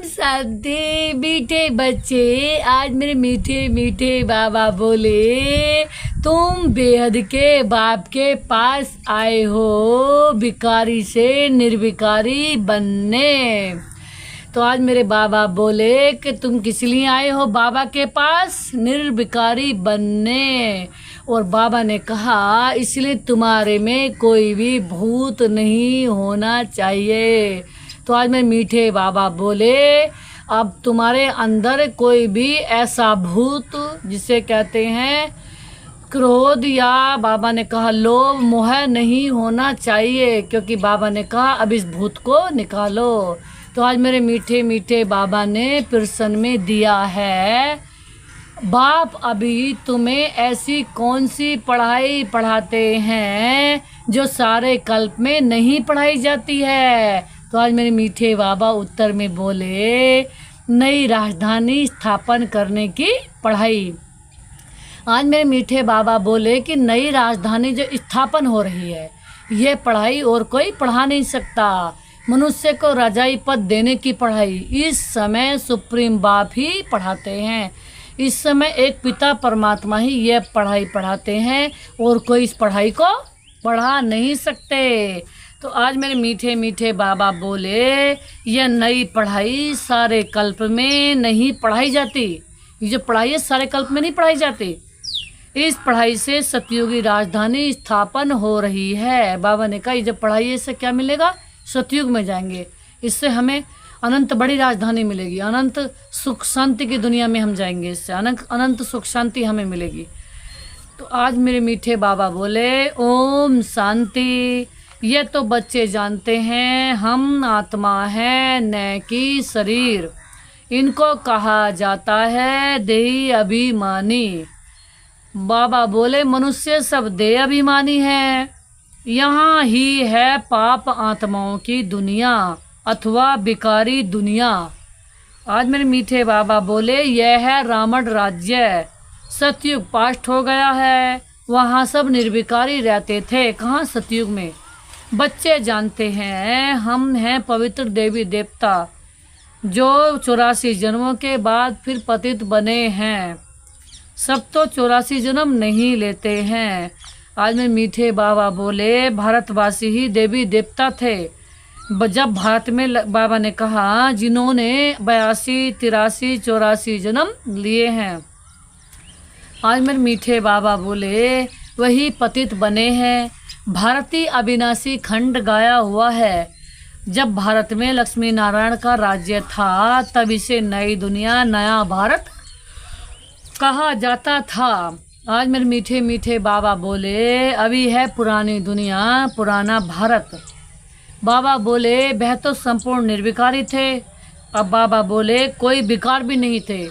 शांति। मीठे बच्चे, आज मेरे मीठे मीठे बाबा बोले तुम बेहद के बाप के पास आए हो भिखारी से निर्भिखारी बनने। तो आज मेरे बाबा बोले कि तुम किस लिए आए हो बाबा के पास? निर्भिखारी बनने। और बाबा ने कहा इसलिए तुम्हारे में कोई भी भूत नहीं होना चाहिए। तो आज मेरे मीठे बाबा बोले अब तुम्हारे अंदर कोई भी ऐसा भूत जिसे कहते हैं क्रोध या बाबा ने कहा लोभ मोह नहीं होना चाहिए, क्योंकि बाबा ने कहा अब इस भूत को निकालो। तो आज मेरे मीठे मीठे बाबा ने प्रश्न में दिया है, बाप अभी तुम्हें ऐसी कौन सी पढ़ाई पढ़ाते हैं जो सारे कल्प में नहीं पढ़ाई जाती है? तो आज मेरे मीठे बाबा उत्तर में बोले नई राजधानी स्थापन करने की पढ़ाई। आज मेरे मीठे बाबा बोले कि नई राजधानी जो स्थापन हो रही है ये पढ़ाई और कोई पढ़ा नहीं सकता। मनुष्य को राजाई पद देने की पढ़ाई इस समय सुप्रीम बाप ही पढ़ाते हैं। इस समय एक पिता परमात्मा ही यह पढ़ाई पढ़ाते हैं और कोई इस पढ़ाई को पढ़ा नहीं सकते। तो आज मेरे मीठे मीठे बाबा बोले यह नई पढ़ाई सारे कल्प में नहीं पढ़ाई जाती। ये जो पढ़ाई है सारे कल्प में नहीं पढ़ाई जाती। इस पढ़ाई से सतयुगी राजधानी स्थापन हो रही है। बाबा ने कहा ये जो पढ़ाई है इससे क्या मिलेगा? सतयुग में जाएंगे, इससे हमें अनंत बड़ी राजधानी मिलेगी, अनंत सुख शांति की दुनिया में हम जाएंगे, इससे अनंत सुख शांति हमें मिलेगी। तो आज मेरे मीठे बाबा बोले ओम शांति। ये तो बच्चे जानते हैं हम आत्मा है न कि शरीर। इनको कहा जाता है देही अभिमानी। बाबा बोले मनुष्य सब देह अभिमानी है। यहाँ ही है पाप आत्माओं की दुनिया अथवा भिखारी दुनिया। आज मेरे मीठे बाबा बोले यह है रावण राज्य। सतयुग पास्ट हो गया है, वहाँ सब निर्भिखारी रहते थे। कहाँ? सतयुग में। बच्चे जानते हैं हम हैं पवित्र देवी देवता जो 84 जन्मों के बाद फिर पतित बने हैं। सब तो 84 जन्म नहीं लेते हैं। आज में मीठे बाबा बोले भारतवासी ही देवी देवता थे। जब भारत में बाबा ने कहा जिन्होंने 82, 83, 84 जन्म लिए हैं। आज मेरे मीठे बाबा बोले वही पतित बने हैं। भारतीय अविनाशी खंड गाया हुआ है। जब भारत में लक्ष्मी नारायण का राज्य था तब इसे नई दुनिया नया भारत कहा जाता था। आज मेरे मीठे मीठे बाबा बोले अभी है पुरानी दुनिया पुराना भारत। बाबा बोले वह तो संपूर्ण निर्विकारी थे। अब बाबा बोले कोई विकार भी नहीं थे,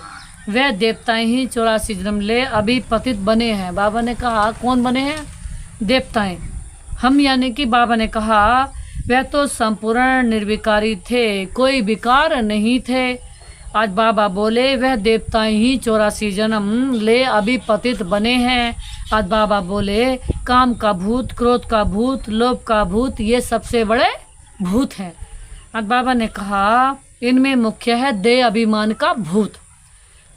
वह देवताएं ही 84 जन्म ले अभी पतित बने हैं। बाबा ने कहा कौन बने हैं? देवताएं। हम यानी कि बाबा ने कहा वह तो संपूर्ण निर्विकारी थे, कोई विकार नहीं थे। आज बाबा बोले वह देवताएं ही 84 जन्म ले अभी पतित बने हैं। आज बाबा बोले काम का भूत, क्रोध का भूत, लोभ का भूत ये सबसे बड़े भूत हैं। आज बाबा ने कहा इनमें मुख्य है देह अभिमान का भूत।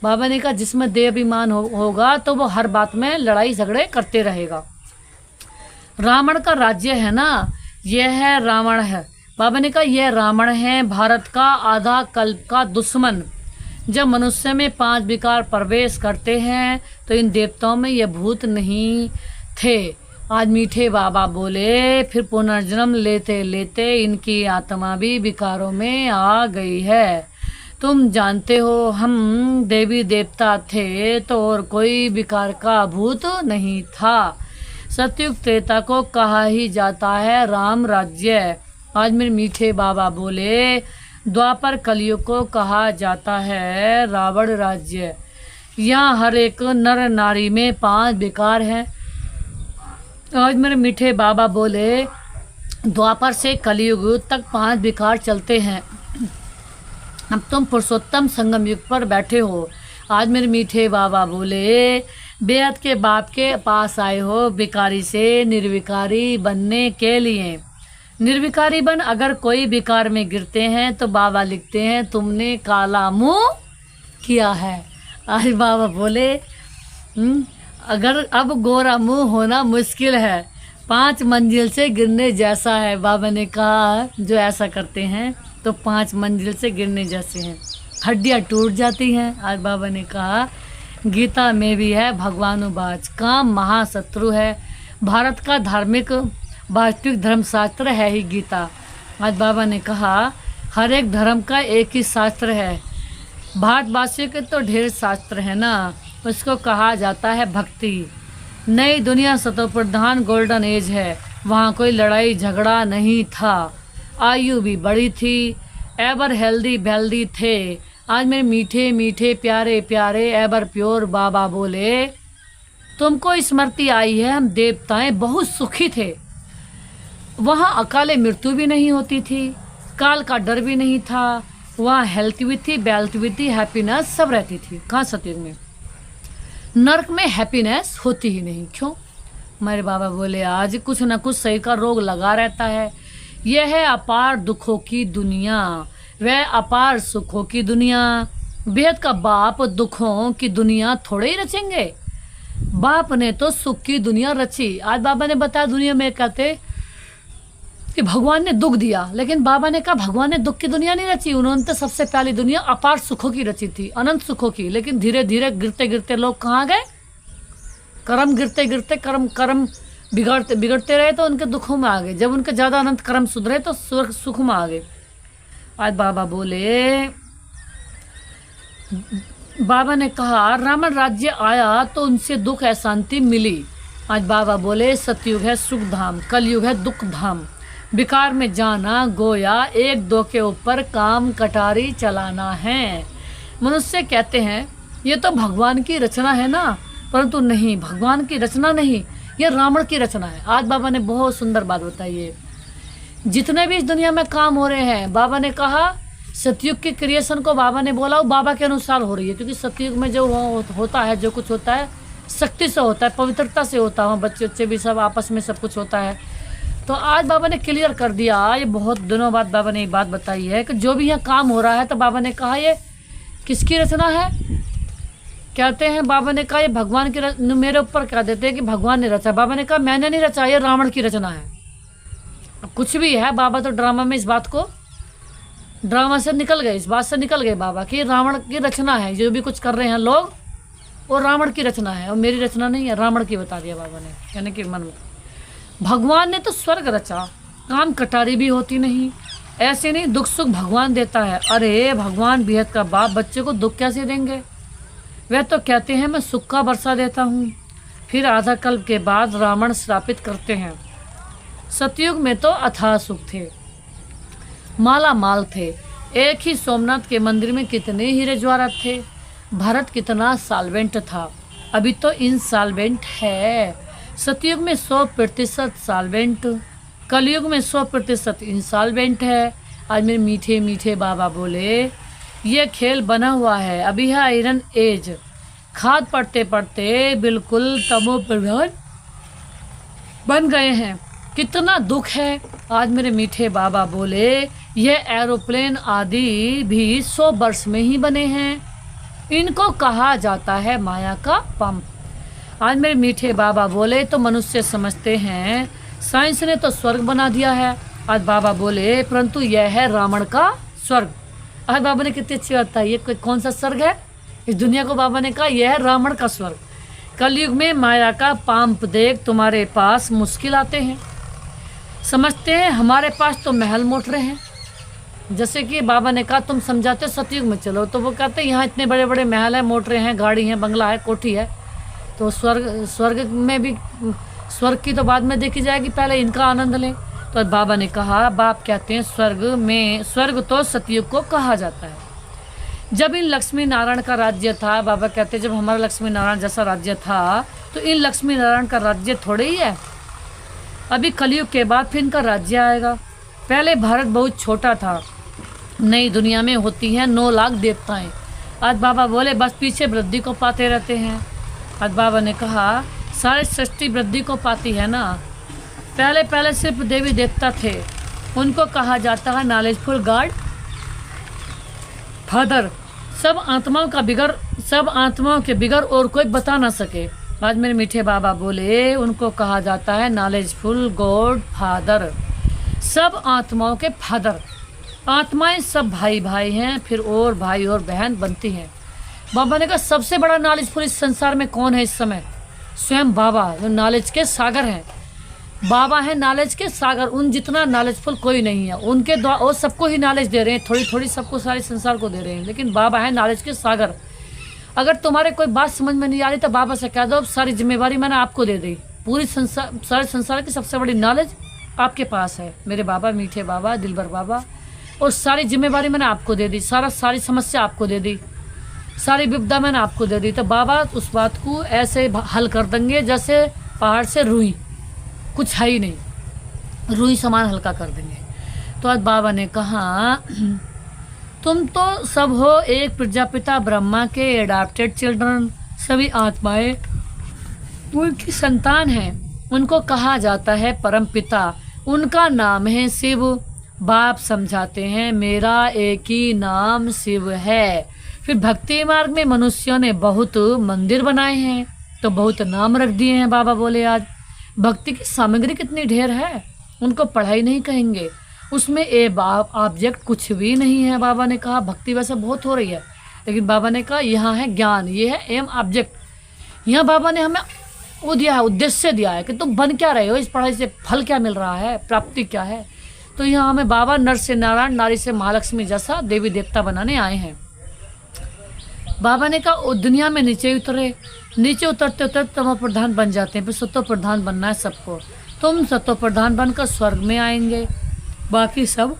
बाबा ने कहा जिसमें देह अभिमान होगा तो वो हर बात में लड़ाई झगड़े करते रहेगा। रावण का राज्य है ना, यह है रावण है। बाबा ने कहा यह रावण है भारत का आधा कल्प का दुश्मन। जब मनुष्य में 5 विकार प्रवेश करते हैं तो इन देवताओं में यह भूत नहीं थे। आज मीठे बाबा बोले फिर पुनर्जन्म लेते लेते इनकी आत्मा भी विकारों में आ गई है। तुम जानते हो हम देवी देवता थे तो और कोई विकार का भूत नहीं था। सतयुग त्रेता को कहा ही जाता है राम राज्य। आज मेरे मीठे बाबा बोले द्वापर कलयुग को कहा जाता है रावण राज्य। यहाँ हर एक नर नारी में 5 विकार हैं। आज मेरे मीठे बाबा बोले द्वापर से कलयुग तक 5 विकार चलते हैं। अब तुम पुरुषोत्तम संगम युग पर बैठे हो। आज मेरे मीठे बाबा बोले बेहद के बाप के पास आए हो भिखारी से निर्विकारी बनने के लिए। निर्विकारी बन। अगर कोई विकार में गिरते हैं तो बाबा लिखते हैं तुमने काला मुंह किया है। आज बाबा बोले अगर अब गोरा मुंह होना मुश्किल है, 5 मंजिल से गिरने जैसा है। बाबा ने कहा जो ऐसा करते हैं तो 5 मंजिल से गिरने जैसे हैं, हड्डियाँ टूट जाती हैं। आज बाबा ने कहा गीता में भी है भगवानुवाच, काम महाशत्रु है। भारत का धार्मिक वास्तविक धर्मशास्त्र है ही गीता। आज बाबा ने कहा हर एक धर्म का एक ही शास्त्र है। भारतवासियों के तो ढेर शास्त्र है ना, उसको कहा जाता है भक्ति। नई दुनिया सतो प्रधान गोल्डन एज है, वहाँ कोई लड़ाई झगड़ा नहीं था, आयु भी बड़ी थी, एवर हेल्दी वेल्दी थे। आज मेरे मीठे मीठे प्यारे प्यारे एवर प्योर बाबा बोले तुमको स्मृति आई है, हम देवताएं बहुत सुखी थे। वहाँ अकाले मृत्यु भी नहीं होती थी, काल का डर भी नहीं था, वहाँ हेल्थ भी थी, वेल्थ भी थी, हैप्पीनेस सब रहती थी। कहाँ सतयुग में? नर्क में हैप्पीनेस होती ही नहीं। क्यों? मेरे बाबा बोले आज कुछ न कुछ सही का रोग लगा रहता है। यह है अपार दुखों की दुनिया, वह अपार सुखों की दुनिया। बेहद का बाप दुखों की दुनिया थोड़े ही रचेंगे, बाप ने तो सुख की दुनिया रची। आज बाबा ने बताया दुनिया में कहते कि भगवान ने दुख दिया, लेकिन बाबा ने कहा भगवान ने दुख की दुनिया नहीं रची, उन्होंने तो सबसे पहली दुनिया अपार सुखों की रची थी, अनंत सुखों की। लेकिन धीरे धीरे गिरते गिरते लोग कहाँ गए? कर्म गिरते गिरते कर्म बिगड़ते रहे तो उनके दुखों में आ गए। जब उनके ज़्यादा अनंत कर्म सुधरे तो स्वर्ग सुख में आ गए। आज बाबा बोले, बाबा ने कहा रावण राज्य आया तो उनसे दुख अशांति मिली। आज बाबा बोले सतयुग है सुख धाम, कलयुग है दुख धाम। विकार में जाना गोया एक दो के ऊपर काम कटारी चलाना है। मनुष्य कहते हैं ये तो भगवान की रचना है ना, परंतु नहीं, भगवान की रचना नहीं, ये रावण की रचना है। आज बाबा ने बहुत सुंदर बात बताई है। जितने भी इस दुनिया में काम हो रहे हैं, बाबा ने कहा सतयुग की क्रिएशन को बाबा ने बोला वो बाबा के अनुसार हो रही है, क्योंकि सतयुग में जो होता है, जो कुछ होता है शक्ति से होता है, पवित्रता से होता है, बच्चे बच्चे भी सब आपस में सब कुछ होता है। तो आज बाबा ने क्लियर कर दिया। ये बहुत दिनों बाद बाबा ने एक बात बताई है कि जो भी यहाँ काम हो रहा है, तो बाबा ने कहा ये किसकी रचना है? कहते हैं बाबा ने कहा ये भगवान की मेरे ऊपर कह देते हैं कि भगवान ने रचा। बाबा ने कहा मैंने नहीं रचा, ये रावण की रचना है। अब कुछ भी है, बाबा तो ड्रामा में इस बात को ड्रामा से निकल गए, इस बात से निकल गए बाबा कि रावण की रचना है। जो भी कुछ कर रहे हैं लोग वो रावण की रचना है और मेरी रचना नहीं है, रावण की बता दिया बाबा ने। यानी कि मन में भगवान ने तो स्वर्ग रचा, काम कटारी भी होती नहीं, ऐसे नहीं दुख सुख भगवान देता है। अरे भगवान बेहद का बाप बच्चे को दुख कैसे देंगे? वह तो कहते हैं मैं सुख का वर्षा देता हूँ। फिर आधा कल्प के बाद रावण श्रापित करते हैं। सतयुग में तो अथाह सुख थे, माला माल थे। एक ही सोमनाथ के मंदिर में कितने हीरे जवाहरात थे। भारत कितना साल्वेंट था, अभी तो इनसाल्वेंट है। सतयुग में 100% साल्वेंट, कलयुग में 100% इंसॉल्वेंट है। आज मेरे मीठे मीठे बाबा बोले ये खेल बना हुआ है, अभी है आयरन एज। खाद पड़ते पड़ते बिल्कुल तमो प्रधान बन गए हैं, कितना दुख है। आज मेरे मीठे बाबा बोले ये एरोप्लेन आदि भी 100 वर्ष में ही बने हैं, इनको कहा जाता है माया का पंप। आज मेरे मीठे बाबा बोले तो मनुष्य समझते हैं साइंस ने तो स्वर्ग बना दिया है। आज बाबा बोले परंतु यह है रावण का स्वर्ग। आज बाबा ने कितनी अच्छी बात बताई, ये कौन सा स्वर्ग है इस दुनिया को? बाबा ने कहा यह है रावण का स्वर्ग। कलयुग में माया का पंप देख तुम्हारे पास मुश्किल आते हैं, समझते हैं हमारे पास तो महल मोटरे हैं। जैसे कि बाबा ने कहा तुम समझाते सतयुग में चलो, तो वो कहते हैं यहाँ इतने बड़े बड़े महल हैं, मोटरे हैं, गाड़ी है, बंगला है, कोठी है। तो स्वर्ग में भी स्वर्ग की तो बाद में देखी जाएगी, पहले इनका आनंद लें। तो बाबा ने कहा, बाप कहते हैं स्वर्ग तो सतयुग को कहा जाता है। जब इन लक्ष्मी नारायण का राज्य था, बाबा कहते जब हमारा लक्ष्मी नारायण जैसा राज्य था, तो इन लक्ष्मी नारायण का राज्य थोड़े ही है। अभी कलयुग के बाद फिर इनका राज्य आएगा। पहले भारत बहुत छोटा था, नई दुनिया में होती हैं 9 लाख देवताएं। आज बाबा बोले बस पीछे वृद्धि को पाते रहते हैं। आज बाबा ने कहा सारी सृष्टि वृद्धि को पाती है ना, पहले सिर्फ देवी देवता थे, उनको कहा जाता है नॉलेजफुल गॉड फादर। सब आत्माओं के बिगर और कोई बता ना सके। आज मेरे मीठे बाबा बोले उनको कहा जाता है नॉलेजफुल गॉड फादर, सब आत्माओं के फादर। आत्माएं सब भाई भाई हैं, फिर और भाई और बहन बनती हैं। बाबा ने कहा सबसे बड़ा नॉलेजफुल इस संसार में कौन है इस समय? स्वयं बाबा, जो नॉलेज के सागर हैं। बाबा है नॉलेज के सागर, उन जितना नॉलेजफुल कोई नहीं है। उनके द्वारा वो सबको ही नॉलेज दे रहे हैं, थोड़ी थोड़ी सबको, सारे संसार को दे रहे हैं, लेकिन बाबा है नॉलेज के सागर। अगर तुम्हारे कोई बात समझ में नहीं आ रही तो बाबा से कह दो, सारी जिम्मेवारी मैंने आपको दे दी। पूरी सारे संसार की सबसे बड़ी नॉलेज आपके पास है मेरे बाबा, मीठे बाबा, दिलबर बाबा, और सारी जिम्मेवारी मैंने आपको दे दी, सारी समस्या आपको दे दी, सारी विपदा मैंने आपको दे दी। तो बाबा उस बात को ऐसे हल कर देंगे जैसे पहाड़ से रुई, कुछ है ही नहीं, रुई समान हल्का कर देंगे। तो आज बाबा ने कहा तुम तो सब हो एक प्रजापिता ब्रह्मा के एडाप्टेड चिल्ड्रन, सभी आत्माएं उनकी संतान हैं। उनको कहा जाता है परम पिता, उनका नाम है शिव। बाप समझाते हैं मेरा एक ही नाम शिव है। फिर भक्ति मार्ग में मनुष्यों ने बहुत मंदिर बनाए हैं तो बहुत नाम रख दिए हैं। बाबा बोले आज भक्ति की सामग्री कितनी ढेर है, उनको पढ़ाई नहीं कहेंगे, उसमें ऑब्जेक्ट कुछ भी नहीं है। बाबा ने कहा भक्ति वैसे बहुत हो रही है, लेकिन बाबा ने कहा यहाँ है ज्ञान, ये है एम ऑब्जेक्ट। यहाँ बाबा ने हमें वो दिया है, उद्देश्य दिया है कि तुम बन क्या रहे हो, इस पढ़ाई से फल क्या मिल रहा है, प्राप्ति क्या है। तो यहाँ हमें बाबा नर से नारायण, नारी से महालक्ष्मी जैसा देवी देवता बनाने आए हैं। बाबा ने कहा दुनिया में नीचे उतरे, नीचे उतरते उतरते तमो प्रधान बन जाते हैं, फिर सत्व प्रधान बनना है सबको। तुम सत्व प्रधान बनकर स्वर्ग में आएंगे, बाकी सब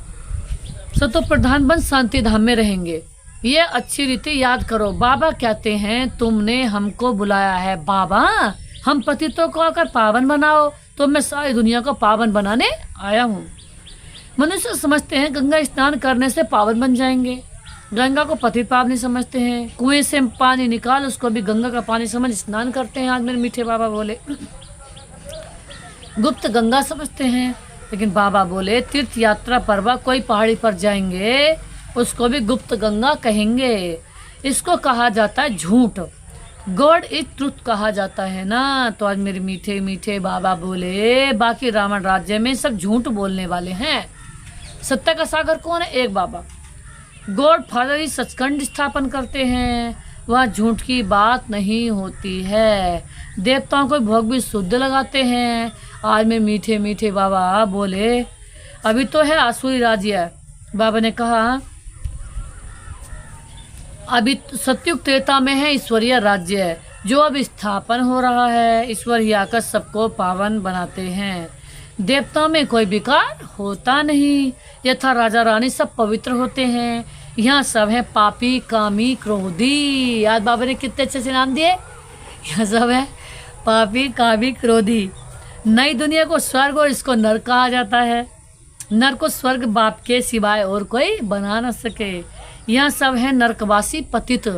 सत्व प्रधान बन शांति धाम में रहेंगे। ये अच्छी रीति याद करो। बाबा कहते हैं तुमने हमको बुलाया है बाबा, हम पतितों को आकर पावन बनाओ, तो मैं सारी दुनिया को पावन बनाने आया हूँ। मनुष्य समझते हैं गंगा स्नान करने से पावन बन जाएंगे, गंगा को पतित पावनी समझते हैं। कुएं से पानी निकाल उसको भी गंगा का पानी समझ स्नान करते हैं। आज मेरे मीठे बाबा बोले गुप्त गंगा समझते हैं, लेकिन बाबा बोले तीर्थ यात्रा पर्वा कोई पहाड़ी पर जाएंगे उसको भी गुप्त गंगा कहेंगे। इसको कहा जाता है झूठ, गॉड इज ट्रुथ कहा जाता है ना। तो आज मेरे मीठे मीठे बाबा बोले बाकी रावण राज्य में सब झूठ बोलने वाले हैं, सत्य का सागर कौन है? एक बाबा। गॉड फादर ही सचखंड स्थापन करते हैं, वह झूठ की बात नहीं होती है। देवताओं को भोग भी शुद्ध लगाते हैं। आज में मीठे मीठे बाबा बोले अभी तो है आसुरी राज्य। बाबा ने कहा अभी सतयुग त्रेता में है ईश्वरीय राज्य जो अब स्थापन हो रहा है। ईश्वर ही आकर सबको पावन बनाते हैं। देवताओं में कोई विकार होता नहीं, यथा राजा रानी सब पवित्र होते हैं। यहाँ सब है पापी, कामी, क्रोधी। आज बाबा ने कितने अच्छे से नाम दिए। यहाँ सब है पापी, कामी, क्रोधी। नई दुनिया को स्वर्ग और इसको नरक कहा जाता है। नर को स्वर्ग बाप के सिवाय और कोई बना न सके। यहाँ सब है नरकवासी, पतित।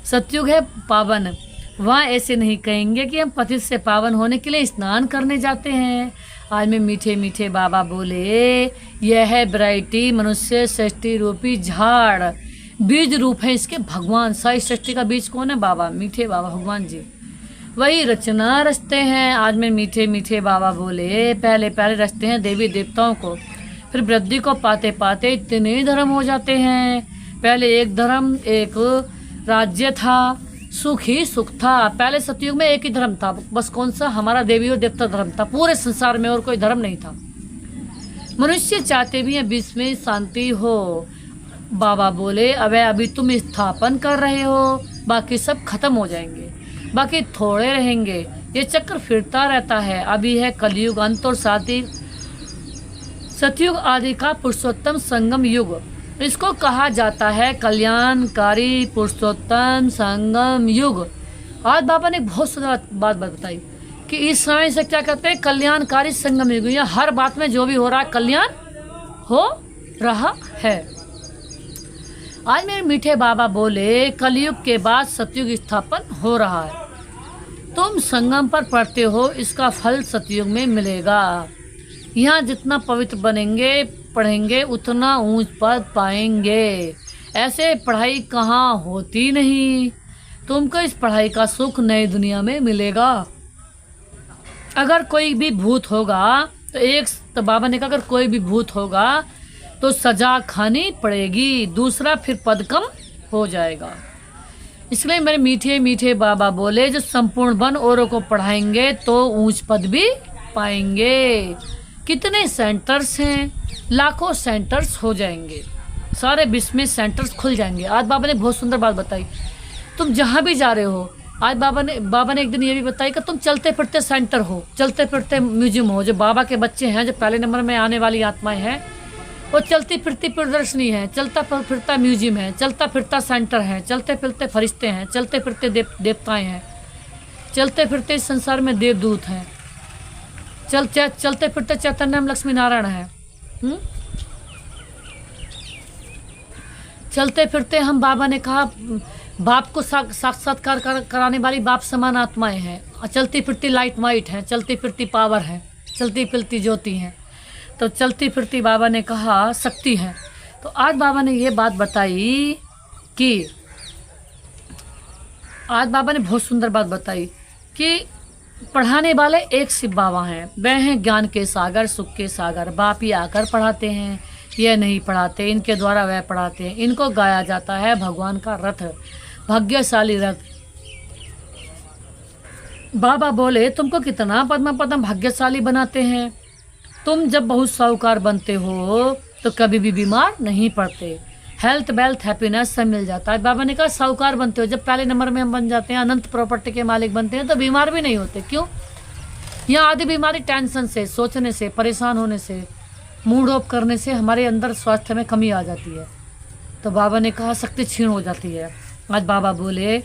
सतयुग है पावन। वहाँ ऐसे नहीं कहेंगे कि हम पतित से पावन होने के लिए स्नान करने जाते हैं। आज में मीठे मीठे बाबा बोले यह है वैरायटी मनुष्य सृष्टि रूपी झाड़, बीज रूप है इसके भगवान। सारी सृष्टि का बीज कौन है? बाबा, मीठे बाबा भगवान जी, वही रचना रचते हैं। आज में मीठे मीठे बाबा बोले पहले पहले रचते हैं देवी देवताओं को, फिर वृद्धि को पाते पाते इतने धर्म हो जाते हैं। पहले एक धर्म, एक राज्य था, सुख ही सुख था। पहले सतयुग में एक ही धर्म था, बस कौन सा? हमारा देवी और देवता धर्म था। पूरे संसार में और कोई धर्म नहीं था। मनुष्य चाहते भी हैं बीच में शांति हो। बाबा बोले अभी तुम स्थापन कर रहे हो, बाकी सब खत्म हो जाएंगे, बाकी थोड़े रहेंगे। ये चक्र फिरता रहता है। अभी है कलयुग अंत और साथ ही सतयुग आदि का पुरुषोत्तम संगम युग। इसको कहा जाता है कल्याणकारी पुरुषोत्तम संगम युग। आज बाबा ने बहुत सुंदर बात बताई कि इस समय से क्या कहते हैं, कल्याणकारी संगम युग। यहाँ हर बात में जो भी हो रहा है कल्याण हो रहा है। आज मेरे मीठे बाबा बोले कलयुग के बाद सतयुग स्थापन हो रहा है। तुम संगम पर पढ़ते हो, इसका फल सतयुग में मिलेगा। यहाँ जितना पवित्र बनेंगे पढ़ेंगे उतना ऊंच पद पाएंगे। ऐसे पढ़ाई कहाँ होती नहीं, तुमको इस पढ़ाई का सुख नई दुनिया में मिलेगा। अगर कोई भी भूत होगा तो बाबा ने कहा अगर कोई भी भूत होगा तो सजा खानी पड़ेगी, दूसरा फिर पद कम हो जाएगा। इसलिए मेरे मीठे मीठे बाबा बोले जो संपूर्ण बन औरों को पढ़ाएंगे तो ऊंच पद भी पाएंगे। कितने सेंटर्स हैं, लाखों सेंटर्स हो जाएंगे, सारे विश्व में सेंटर्स खुल जाएंगे। आज बाबा ने बहुत सुंदर बात बताई, तुम जहाँ भी जा रहे हो। आज बाबा ने एक दिन ये भी बताया कि तुम चलते फिरते सेंटर हो, चलते फिरते म्यूजियम हो। जो बाबा के बच्चे हैं, जो पहले नंबर में आने वाली आत्माएं हैं, वो चलती फिरती प्रदर्शनी है, चलता फिरता म्यूजियम है, चलता फिरता सेंटर है, चलते फिरते फरिश्ते हैं, चलते फिरते देवताएं हैं, चलते फिरते इस संसार में देवदूत हैं, चलते फिरते चैतन्य लक्ष्मी नारायण है। चलते फिरते हम, बाबा ने कहा, बाप को साक्षात्कार कराने वाली बाप समान आत्माएं हैं। चलती फिरती लाइट वाइट हैं, चलती फिरती पावर है, चलती फिरती ज्योति हैं। तो चलती फिरती बाबा ने कहा शक्ति है। तो आज बाबा ने ये बात बताई कि आज बाबा ने बहुत सुंदर बात बताई कि पढ़ाने वाले एक शिव बाबा हैं, वह हैं ज्ञान के सागर, सुख के सागर। बाप ही आकर पढ़ाते हैं, यह नहीं पढ़ाते, इनके द्वारा वह पढ़ाते हैं। इनको गाया जाता है भगवान का रथ, भाग्यशाली रथ। बाबा बोले तुमको कितना पद्म पद्म भाग्यशाली बनाते हैं। तुम जब बहुत साहूकार बनते हो तो कभी भी बीमार नहीं पड़ते, हेल्थ वेल्थ हैप्पीनेस सब मिल जाता है। बाबा ने कहा साहूकार बनते हो, जब पहले नंबर में हम बन जाते हैं, अनंत प्रॉपर्टी के मालिक बनते हैं, तो बीमार भी नहीं होते। क्यों? यहाँ आधी बीमारी टेंशन से, सोचने से, परेशान होने से, मूड ऑफ करने से हमारे अंदर स्वास्थ्य में कमी आ जाती है। तो बाबा ने कहा शक्ति क्षीण हो जाती है। आज बाबा बोले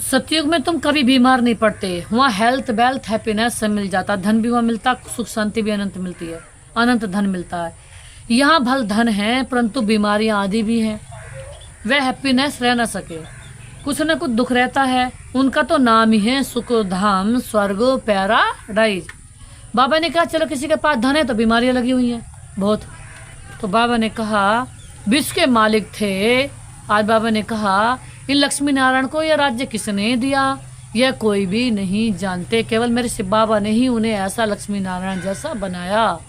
सतयुग में तुम कभी बीमार नहीं पड़ते, वहाँ हेल्थ वेल्थ हैप्पीनेस सब मिल जाता, धन भी वहाँ मिलता, सुख शांति भी अनंत मिलती है, अनंत धन मिलता है। यहाँ भल धन है परंतु बीमारियाँ आदि भी हैं, वह हैप्पीनेस रह ना सके, कुछ न कुछ दुख रहता है। उनका तो नाम ही है सुख धाम स्वर्ग पैराडाइज। बाबा ने कहा चलो किसी के पास धन है तो बीमारियाँ लगी हुई हैं बहुत। तो बाबा ने कहा विश्व के मालिक थे। आज बाबा ने कहा इन लक्ष्मी नारायण को यह राज्य किसने दिया, यह कोई भी नहीं जानते, केवल मेरे शिव बाबा ने ही उन्हें ऐसा लक्ष्मी नारायण जैसा बनाया।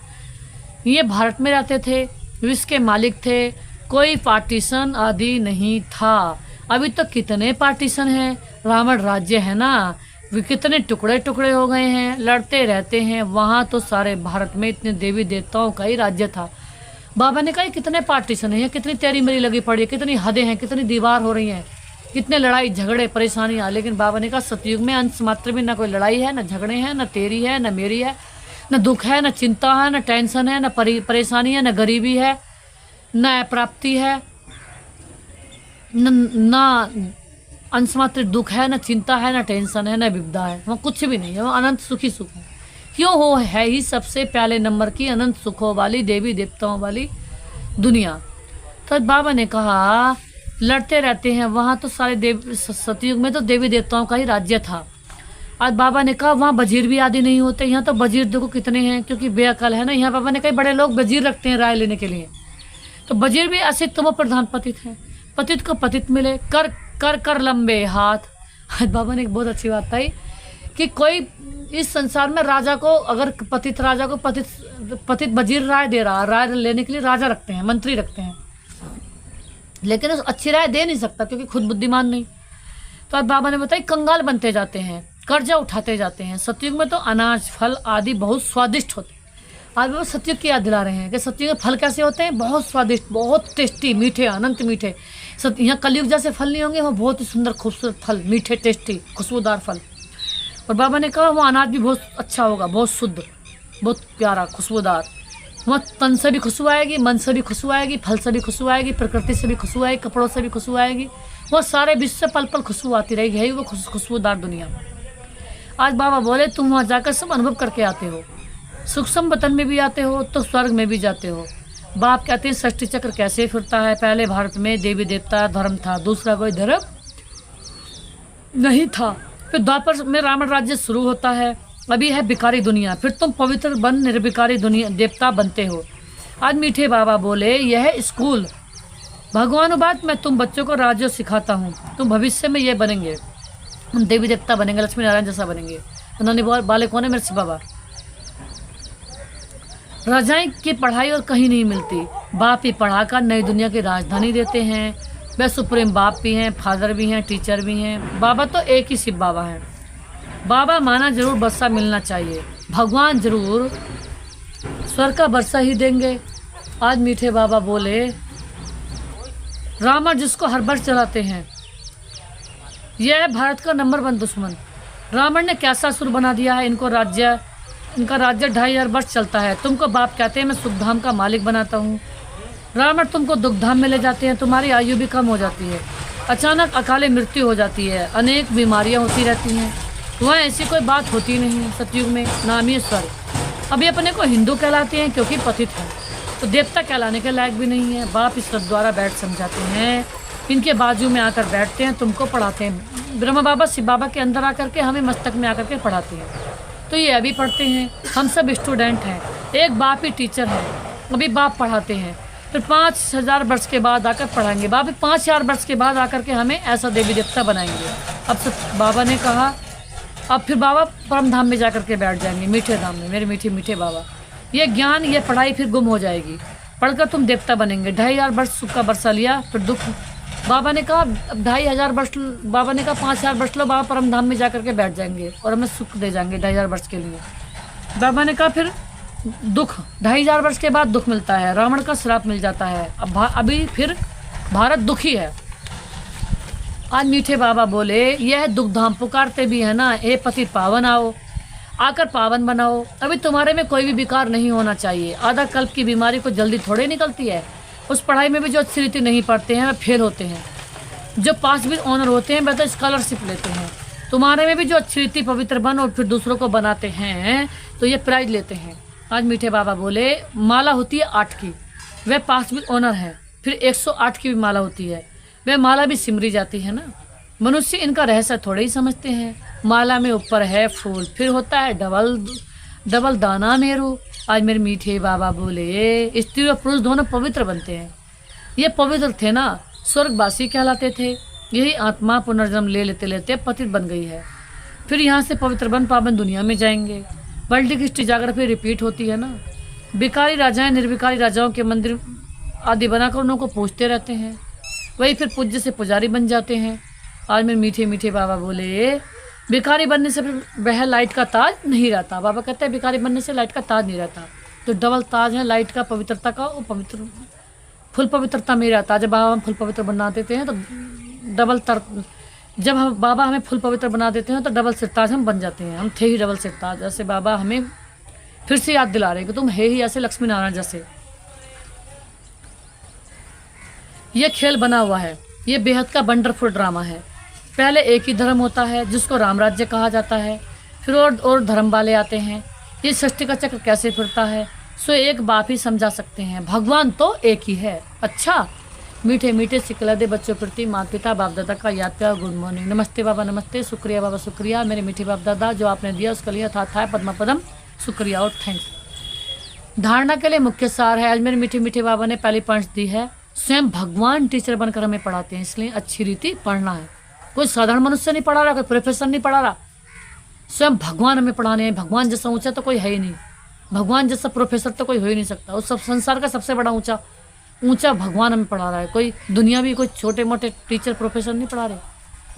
ये भारत में रहते थे, विश्व के मालिक थे, कोई पार्टीशन आदि नहीं था। अभी तो कितने पार्टीशन हैं, रावण राज्य है ना, वे कितने टुकड़े टुकड़े हो गए हैं, लड़ते रहते हैं। वहाँ तो सारे भारत में इतने देवी देवताओं का ही राज्य था। बाबा ने कहा कितने पार्टीशन है, कितनी तेरी मेरी लगी पड़ी है, कितनी हदें हैं, कितनी दीवार हो रही हैं, कितने लड़ाई झगड़े परेशानियाँ। लेकिन बाबा ने कहा सतयुग में अंश मात्र में ना कोई लड़ाई है, ना झगड़े हैं, ना तेरी है, ना मेरी है, न दुख है, न चिंता है, न टेंशन है, न परेशानी है, न गरीबी है, न प्राप्ति है, न अंश मात्र दुख है, न चिंता है, न टेंशन है, न विपदा है। वहाँ कुछ भी नहीं है, वहाँ अनंत सुखी सुख है। क्यों हो है ही सबसे पहले नंबर की अनंत सुखों वाली देवी देवताओं वाली दुनिया। तो बाबा ने कहा लड़ते रहते हैं, वहाँ तो सारे सतयुग में तो देवी देवताओं का ही राज्य था। आज बाबा ने कहा वहाँ वजीर भी आदि नहीं होते, यहाँ तो वजीर देखो कितने हैं, क्योंकि बेअकल है ना। यहाँ बाबा ने कहा बड़े लोग वजीर रखते हैं राय लेने के लिए, तो वजीर भी ऐसे तुम प्रधान पतित हैं, पतित को पतित मिले, कर कर कर लंबे हाथ। आज बाबा ने एक बहुत अच्छी बात कही कि कोई इस संसार में राजा को, अगर पतित राजा को पतित वजीर राय दे रहा, राय लेने के लिए राजा रखते हैं, मंत्री रखते हैं, लेकिन उस अच्छी राय दे नहीं सकता क्योंकि खुद बुद्धिमान नहीं। तो आज बाबा ने बताया कंगाल बनते जाते हैं, कर्जा उठाते जाते हैं। सतयुग में तो अनाज फल आदि बहुत स्वादिष्ट होते हैं। आज बाबा सतयुग की याद दिला रहे हैं कि सतयुग में फल कैसे होते हैं, बहुत स्वादिष्ट, बहुत टेस्टी, मीठे, अनंत मीठे। यहाँ कलयुग जैसे फल नहीं होंगे, वहाँ बहुत ही सुंदर खूबसूरत फल, मीठे टेस्टी खुशबूदार फल। और बाबा ने कहा वहाँ अनाज भी बहुत अच्छा होगा, बहुत शुद्ध, बहुत प्यारा, खुशबूदार। वहाँ तन से भी खुशबू आएगी, मन से भी खुशबू आएगी, फल से भी खुशबू आएगी, प्रकृति से भी खुशबू आएगी, कपड़ों से भी खुशबू आएगी। वहाँ सारे विश्व से पल पल खुशबू आती रहेगी, है वो खुशबूदार दुनिया। आज बाबा बोले तुम वहाँ जाकर सब अनुभव करके आते हो, सूक्ष्म वतन में भी आते हो तो स्वर्ग में भी जाते हो। बाप कहते हैं सृष्टि चक्र कैसे फिरता है। पहले भारत में देवी देवता धर्म था, दूसरा कोई धर्म नहीं था। फिर द्वापर में रावण राज्य शुरू होता है, अभी है भिखारी दुनिया, फिर तुम पवित्र बन निर्विकारी दुनिया देवता बनते हो। आज मीठे बाबा बोले, यह स्कूल भगवानुवाद में तुम बच्चों को राजयोग सिखाता हूँ। तुम भविष्य में ये बनेंगे, हम देवी देवता बनेंगे, लक्ष्मी नारायण जैसा बनेंगे। उन्होंने बाले कौन है? मेरे शिव बाबा। राजाएं की पढ़ाई और कहीं नहीं मिलती, बाप ही पढ़ाकर नई दुनिया की राजधानी देते हैं। वे सुप्रीम बाप भी हैं, फादर भी हैं, टीचर भी हैं। बाबा तो एक ही शिव बाबा हैं। बाबा माना जरूर वर्षा मिलना चाहिए, भगवान जरूर स्वर्ग का वर्षा ही देंगे। आज मीठे बाबा बोले, रावण जिसको हर वर्ष चलाते हैं, यह है भारत का नंबर 1 दुश्मन। रावण ने कैसा सुर बना दिया है इनका राज्य 2500 वर्ष चलता है। तुमको बाप कहते हैं, मैं सुखधाम का मालिक बनाता हूँ। रावण तुमको दुखधाम में ले जाते हैं, तुम्हारी आयु भी कम हो जाती है, अचानक अकाले मृत्यु हो जाती है, अनेक बीमारियाँ होती रहती हैं। वहाँ ऐसी कोई बात होती नहीं सतयुग में, नाम ही स्वर्ग। अभी अपने को हिंदू कहलाते हैं क्योंकि पतित हैं, तो देवता कहलाने के लायक भी नहीं है। बाप इस द्वारा बैठ समझाते हैं, इनके बाजू में आकर बैठते हैं, तुमको पढ़ाते हैं। ब्रह्मा बाबा शिव बाबा के अंदर आकर के हमें मस्तक में आकर के पढ़ाते हैं। तो ये अभी पढ़ते हैं, हम सब स्टूडेंट हैं, एक बाप ही टीचर है। अभी बाप पढ़ाते हैं, फिर 5000 वर्ष के बाद आकर पढ़ाएंगे। बाबा 5000 वर्ष के बाद आकर के हमें ऐसा देवी देवता बनाएंगे। अब सब बाबा ने कहा, अब फिर बाबा परम धाम में जाकर के बैठ जाएंगे, मीठे धाम में। मेरे मीठे मीठे बाबा, ये ज्ञान ये पढ़ाई फिर गुम हो जाएगी, पढ़कर तुम देवता बनेंगे। 2500 वर्ष सुख का वर्षा लिया, फिर दुख। बाबा ने कहा 2500 वर्ष, बाबा ने कहा 5000 वर्ष लो, बाबा परम धाम में जाकर के बैठ जाएंगे और हमें सुख दे जाएंगे 2500 वर्ष के लिए। बाबा ने कहा फिर दुख, 2500 वर्ष के बाद दुख मिलता है, रावण का श्राप मिल जाता है। अभी फिर भारत दुखी है। आज मीठे बाबा बोले, यह दुख धाम पुकारते भी है ना, ए पतित पावन आओ, आकर पावन बनाओ। अभी तुम्हारे में कोई भी विकार नहीं होना चाहिए। आधा कल्प की बीमारी को जल्दी थोड़े निकलती है। उस पढ़ाई में भी जो अच्छी रीति नहीं पढ़ते हैं वे फेल होते हैं, जो पास भी ऑनर होते हैं वे तो स्कॉलरशिप लेते हैं। तुम्हारे में भी जो अच्छी रीति पवित्र बन और फिर दूसरों को बनाते हैं तो ये प्राइज लेते हैं। आज मीठे बाबा बोले, माला होती है 8 की, वह पास भी ऑनर है। फिर 108 की भी माला होती है, वह माला भी सिमरी जाती है ना। मनुष्य इनका रहस्य थोड़े ही समझते हैं। माला में ऊपर है फूल, फिर होता है डबल दाना मेरू। आज मेरे मीठे बाबा बोले, स्त्री और पुरुष दोनों पवित्र बनते हैं। ये पवित्र थे ना, स्वर्गवासी कहलाते थे। यही आत्मा पुनर्जन्म ले लेते लेते पतित बन गई है, फिर यहाँ से पवित्र बन पावन दुनिया में जाएंगे। वर्ल्ड की हिस्ट्री जाकर फिर रिपीट होती है ना। भिखारी राजाएं निर्विकारी राजाओं के मंदिर आदि बनाकर उनको पूजते रहते हैं, वही फिर पूज्य से पुजारी बन जाते हैं। आज मेरे मीठे मीठे बाबा बोले, भिखारी बनने से फिर वह लाइट का ताज नहीं रहता। बाबा कहते हैं भिखारी बनने से लाइट का ताज नहीं रहता, तो डबल ताज है लाइट का, पवित्रता का। वो पवित्र फुल पवित्रता में रहता है। जब बाबा हम फुल पवित्र बना देते हैं तो जब हम बाबा हमें फुल पवित्र बना देते हैं तो डबल सिरताज हम बन जाते हैं। हम थे ही डबल सिरताज। जैसे बाबा हमें फिर से याद दिला रहे कि तुम है ही ऐसे लक्ष्मी नारायण जैसे। ये खेल बना हुआ है, ये बेहद का वंडरफुल ड्रामा है। पहले एक ही धर्म होता है जिसको राम राज्य कहा जाता है, फिर और धर्म वाले आते हैं। ये सृष्टि का चक्र कैसे फिरता है सो एक बाप ही समझा सकते हैं, भगवान तो एक ही है। अच्छा मीठे मीठे सिकलदे बच्चों प्रति माता पिता बाप दादा का याद किया। गुड मॉर्निंग, नमस्ते बाबा नमस्ते, शुक्रिया बाबा शुक्रिया। मेरे मीठे बाप दादा जो आपने दिया उसके लिए था पद्मा पदम, शुक्रिया और थैंक्स। धारणा के लिए मुख्य सार है। आज मेरे मीठे मीठे बाबा ने पहली पॉइंट्स दी है, स्वयं भगवान टीचर बनकर हमें पढ़ाते हैं, इसलिए अच्छी रीति पढ़ना है। कोई साधारण मनुष्य नहीं पढ़ा रहा, कोई प्रोफेसर नहीं पढ़ा रहा, स्वयं भगवान हमें पढ़ाने हैं। भगवान जैसा ऊंचा तो कोई है ही नहीं, भगवान जैसा प्रोफेसर तो कोई हो ही नहीं सकता। उस सब संसार का सबसे बड़ा ऊंचा भगवान हमें पढ़ा रहा है। कोई दुनिया भी कोई छोटे मोटे टीचर प्रोफेसर नहीं पढ़ा रहे,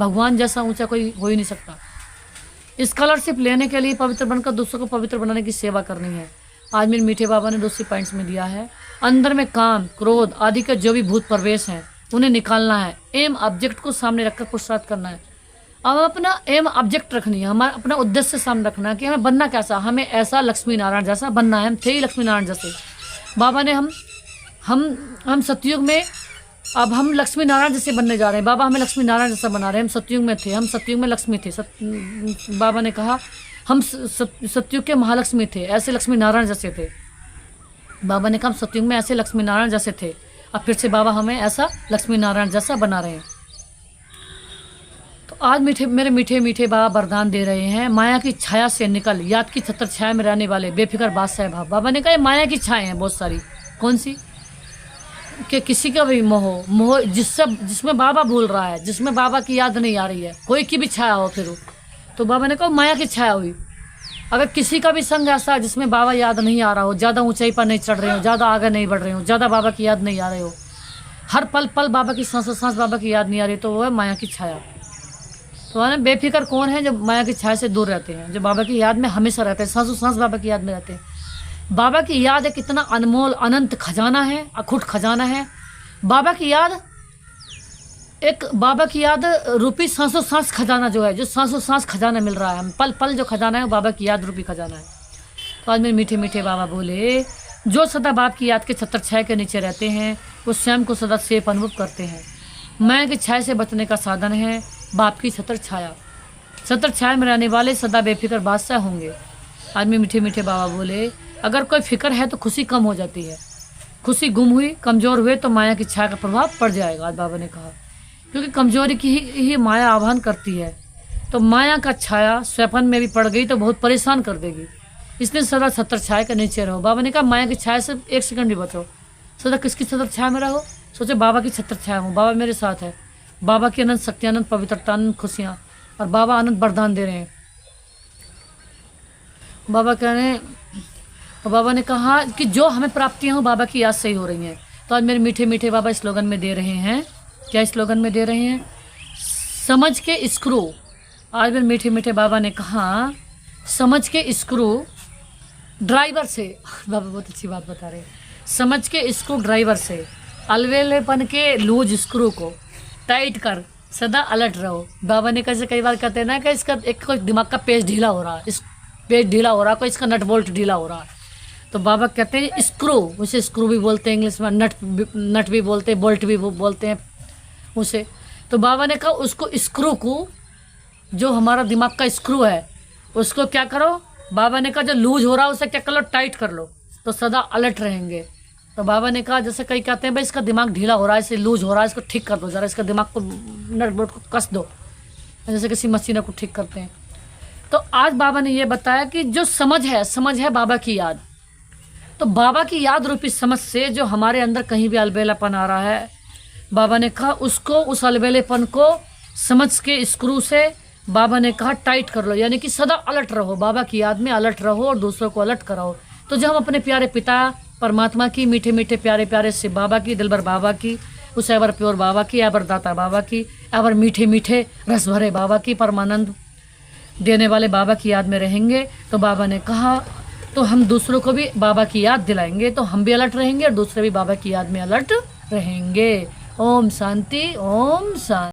भगवान जैसा ऊंचा कोई हो ही नहीं सकता। स्कॉलरशिप लेने के लिए पवित्र बनकर दूसरों को पवित्र बनाने की सेवा करनी है। आज मेरे मीठे बाबा ने दूसरी पॉइंट्स में दिया है, अंदर में काम क्रोध आदि के जो भी भूत प्रवेश हैं उन्हें निकालना है। एम ऑब्जेक्ट को सामने रखकर पुरुषार्थ करना है। अब अपना एम ऑब्जेक्ट रखनी है, हमारा अपना उद्देश्य सामने रखना है कि हमें बनना कैसा, हमें ऐसा लक्ष्मी नारायण जैसा बनना है। हम थे ही लक्ष्मी नारायण जैसे। बाबा ने हम सतयुग में, अब हम लक्ष्मी नारायण जैसे बनने जा रहे हैं। बाबा हमें लक्ष्मी नारायण जैसा बना रहे हैं। हम सतयुग में थे, हम सतयुग में लक्ष्मी थे। बाबा ने कहा हम सतयुग के महालक्ष्मी थे, ऐसे लक्ष्मी नारायण जैसे थे। बाबा ने कहा सतयुग में ऐसे लक्ष्मी नारायण जैसे थे, अब फिर से बाबा हमें ऐसा लक्ष्मी नारायण जैसा बना रहे हैं। तो आज मेरे मीठे मीठे बाबा वरदान दे रहे हैं, माया की छाया से निकल, याद की छत्र छाया में रहने वाले बेफिक्र बादशाह भाव। बाबा ने कहा माया की छाया है बहुत सारी। कौन सी? कि किसी का भी मोह जिसमें बाबा भूल रहा है, जिसमें बाबा की याद नहीं आ रही है, कोई की भी छाया हो फिर तो बाबा ने कहा माया की छाया हुई। अगर किसी का भी संग ऐसा है जिसमें बाबा याद नहीं आ रहा हो, ज़्यादा ऊंचाई पर नहीं चढ़ रहे हो, ज़्यादा आगे नहीं बढ़ रहे हो, ज़्यादा बाबा की याद नहीं आ रहे हो, हर पल पल बाबा की सांस बाबा की याद नहीं आ रही, तो वो है माया की छाया। तो है ना, बेफिक्र कौन है? जो माया की छाया से दूर रहते हैं, जो बाबा की याद में हमेशा रहते हैं, सांस बाबा की याद में रहते हैं। बाबा की याद एक इतना अनमोल अनंत खजाना है, अखुट खजाना है। बाबा की याद रूपी सांस खजाना जो है, जो सांस खजाना मिल रहा है, पल पल जो खजाना है वो बाबा की याद रूपी खजाना है। तो आज मेरे मीठे मीठे बाबा बोले, जो सदा बाप की याद के छत्र छाया के नीचे रहते हैं वो स्वयं को सदा सेफ अनुभव करते हैं। माया की छाया से बचने का साधन है बाप की छत्र छाया। छत्र छाया में रहने वाले सदा बेफिक्र बादशाह होंगे। आज मेरे मीठे मीठे बाबा बोले, अगर कोई फिक्र है तो खुशी कम हो जाती है, खुशी गुम हुई, कमज़ोर हुए तो माया की छाया का प्रभाव पड़ जाएगा। आज बाबा ने कहा, क्योंकि कमज़ोरी की ही माया आह्वान करती है। तो माया का छाया स्वप्न में भी पड़ गई तो बहुत परेशान कर देगी, इसलिए सदा छत्र छाया के नीचे रहो। बाबा ने कहा माया की छाया से एक सेकंड भी बचो, सदा किसकी छत्र छाया में रहो? सोचो बाबा की छत्र छाया हूँ, बाबा मेरे साथ है, बाबा की अनंत शक्ति, अनंत पवित्रता, अनंत खुशियाँ, और बाबा अनंत वरदान दे रहे हैं। बाबा कह रहे हैं, और बाबा ने कहा कि जो हमें प्राप्तियाँ हो बाबा की याद से ही हो रही हैं। तो आज मेरे मीठे मीठे बाबा स्लोगन में दे रहे हैं, क्या स्लोगन में दे रहे हैं? समझ के स्क्रू। आज मेरे मीठे मीठे बाबा ने कहा समझ के स्क्रू ड्राइवर से, बाबा बहुत अच्छी बात बता रहे हैं, समझ के स्क्रू ड्राइवर से अलवेलेपन के लूज स्क्रू को टाइट कर सदा अलर्ट रहो। बाबा ने कैसे कई बार कहते हैं ना कि इसका एक कोई दिमाग का पेज ढीला हो रहा है, इस पेज ढीला हो रहा है, कोई इसका नट बोल्ट ढीला हो रहा है, तो बाबा कहते हैं स्क्रू, उसे स्क्रू भी बोलते हैं इंग्लिश में, नट भी बोलते हैं, बोल्ट भी बोलते हैं उसे। तो बाबा ने कहा उसको स्क्रू को, जो हमारा दिमाग का स्क्रू है उसको क्या करो? बाबा ने कहा जो लूज हो रहा है उसे क्या कर लो? टाइट कर लो, तो सदा अलर्ट रहेंगे। तो बाबा ने कहा जैसे कई कहते हैं भाई इसका दिमाग ढीला हो रहा है, इसे लूज हो रहा है, इसको ठीक कर दो, ज़रा इसका दिमाग को नट बोल्ट को कस दो, जैसे किसी मशीन को ठीक करते हैं। तो आज बाबा ने ये बताया कि जो समझ है बाबा की याद। तो बाबा की याद रूपी समझ से जो हमारे अंदर कहीं भी अलबेलापन आ रहा है, बाबा ने कहा उसको, उस अलबेलेपन को समझ के स्क्रू से बाबा ने कहा टाइट कर लो, यानी कि सदा अलर्ट रहो, बाबा की याद में अलर्ट रहो और दूसरों को अलर्ट कराओ। तो जब हम अपने प्यारे पिता परमात्मा की, मीठे मीठे प्यारे प्यारे से बाबा की, दिलबर बाबा की, उस एवर प्योर बाबा की, एवर दाता बाबा की, एवर मीठे मीठे रस भरे बाबा की, परमानंद देने वाले बाबा की याद में रहेंगे, तो बाबा ने कहा तो हम दूसरों को भी बाबा की याद दिलाएंगे, तो हम भी अलर्ट रहेंगे और दूसरे भी बाबा की याद में अलर्ट रहेंगे। ओम शांति, ओम शांति।